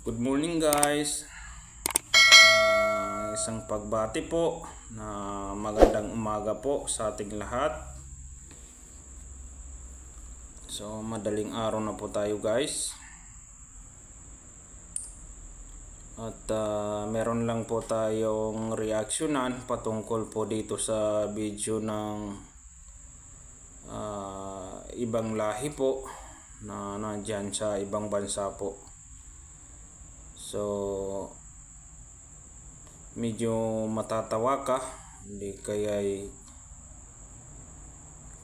Good morning guys. Isang pagbati po na magandang umaga po sa ating lahat. So madaling araw na po tayo guys. At meron lang po tayong reaksyonan patungkol po dito sa video ng ibang lahi po na nandyan sa ibang bansa po. So medyo matatawa ka, hindi kaya'y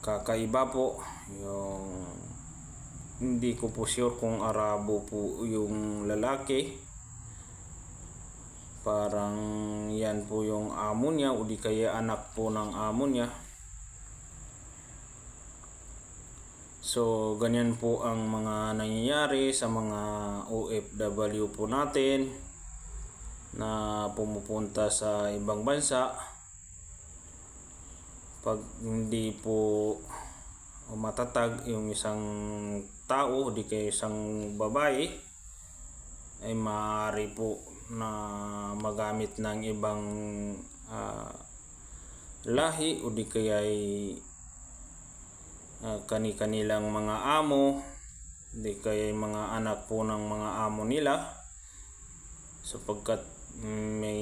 kakaiba po yung hindi ko po sure kung Arabo po yung lalaki. Parang yan po yung amo niya o di kaya anak po ng amo niya. So ganyan po ang mga nangyayari sa mga OFW po natin na pumupunta sa ibang bansa. Pag hindi po matatag yung isang tao o di kaya isang babae, ay maaari po na magamit ng ibang lahi o di kaya kani-kanilang mga amo, di kaya mga anak po ng mga amo nila, sapagkat may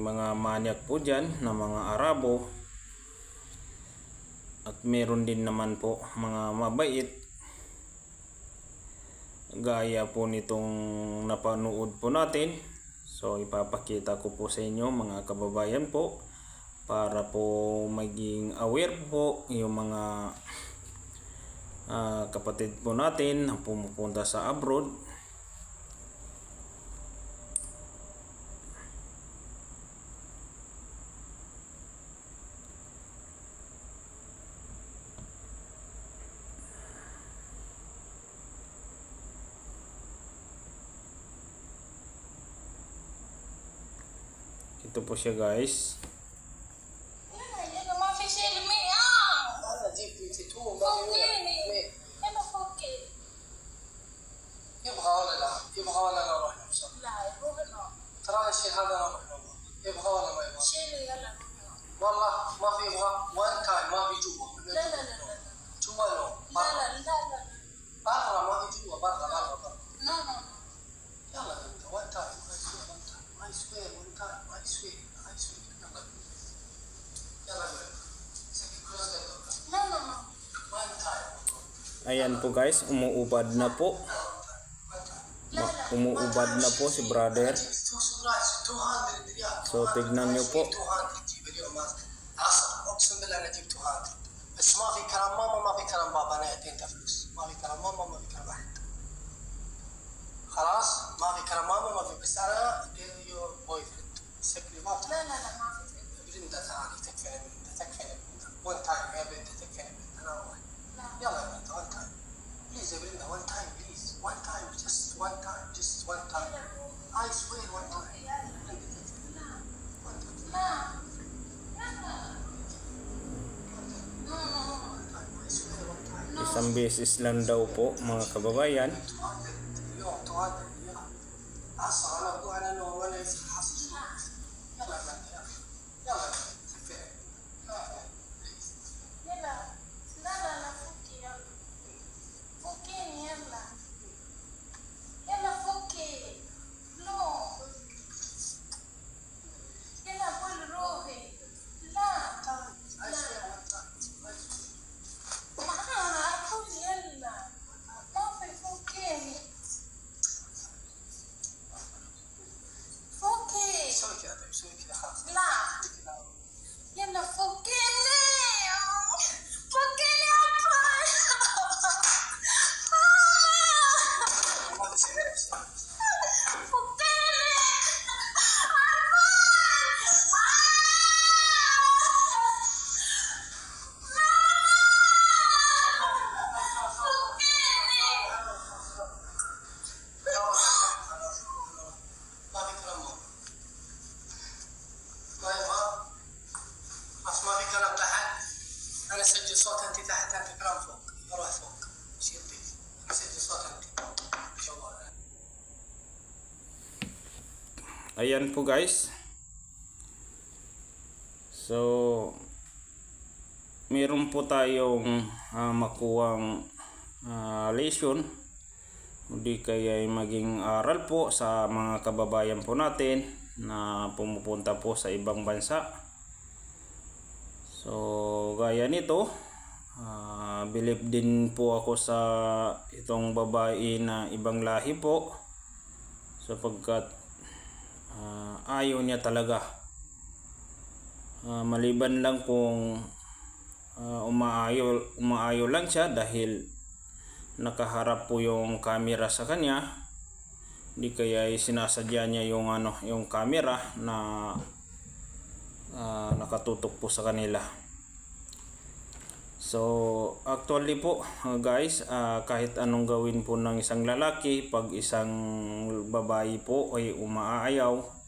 mga manyak po dyan na mga Arabo, at meron din naman po mga mabait gaya po nitong napanood po natin. So ipapakita ko po sa inyo mga kababayan po, para po maging aware po yung mga kapatid po natin na pumupunta sa abroad. Ito po siya guys. ترى الشيء هذا نروح نوضه يبغى ولا ما يبغى؟ شيله يلا والله ما في يبغى وان تايم ما في جوا لا جوا لو لا برا ما في جوا برا نو يلا انت وان تايم I swear one time I swear يلا سكي كروس ده no one time. Ayan po guys, umuubad na po. Umuubad na po si brother. So tignan nyo po. اقسم بالله انا جبت 200 بس ما في كلام ماما ما في كلام بابا انا اعطيته فلوس ما في كلام ماما ما في كلام احد خلاص ما في كلام ماما ما في بس انا يور بوي فريند سكري ما لا ما في بريندا تعالي تكفي وان تايم يا بنت تكفي انا اروح يلا يا بنت وان تايم بليز يا بريندا وان تايم بليز وان تايم just one time I swear one time Isang beses lang daw po mga kababayan. ayan po guys. So meron po tayong makuwang lesson, hindi kaya maging aral po sa mga kababayan po natin na pumupunta po sa ibang bansa. So gaya nito, believe din po ako sa itong babae na ibang lahi po, sapagkat ayaw niya talaga. Maliban lang kung umaayaw lang siya dahil nakaharap po yung camera sa kanya, di kaya sinasadya niya yung camera na nakatutok po sa kanila. So actually po guys, kahit anong gawin po ng isang lalaki, pag isang babae po ay umaayaw,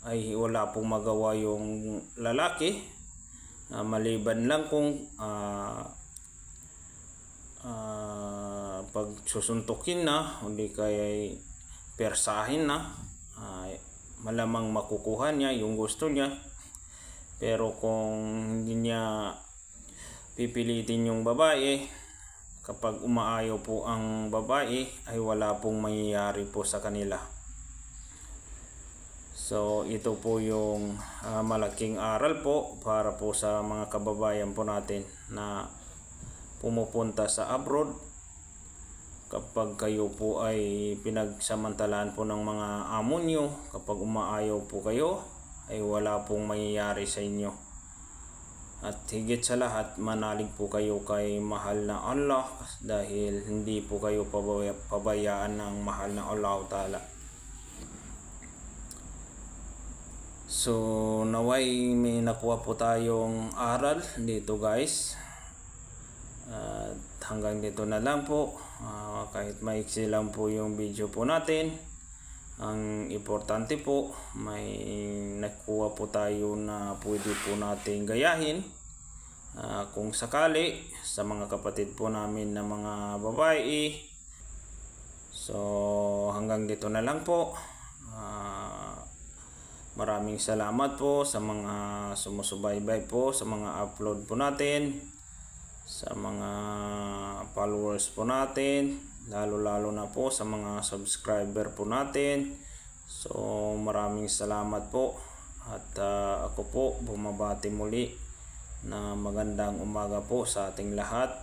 ay wala pong magawa yung lalaki, maliban lang kung pag susuntukin na, hindi kaya persahin na, malamang makukuha niya yung gusto niya. Pero kung hindi niya pipilitin yung babae, kapag umaayaw po ang babae, ay wala pong mangyayari po sa kanila. So ito po yung malaking aral po para po sa mga kababayan po natin na pumupunta sa abroad. Kapag kayo po ay pinagsamantalaan po ng mga amo nyo, kapag umaayaw po kayo, ay wala pong mangyayari sa inyo. At higit sa lahat, manalig po kayo kay mahal na Allah, dahil hindi po kayo pabayaan ng mahal na Allah Ta'ala. So naway may nakuha po tayong aral dito guys. Hanggang dito na lang po. Kahit maiksi lang po yung video po natin, ang importante po may nakuha po tayo na pwede po natin gayahin. Kung sakali sa mga kapatid po namin na mga babae. So hanggang dito na lang po. Maraming salamat po sa mga sumusubaybay po sa mga upload po natin, sa mga followers po natin, lalo na po sa mga subscriber po natin. So maraming salamat po, at ako po bumabati muli na magandang umaga po sa ating lahat.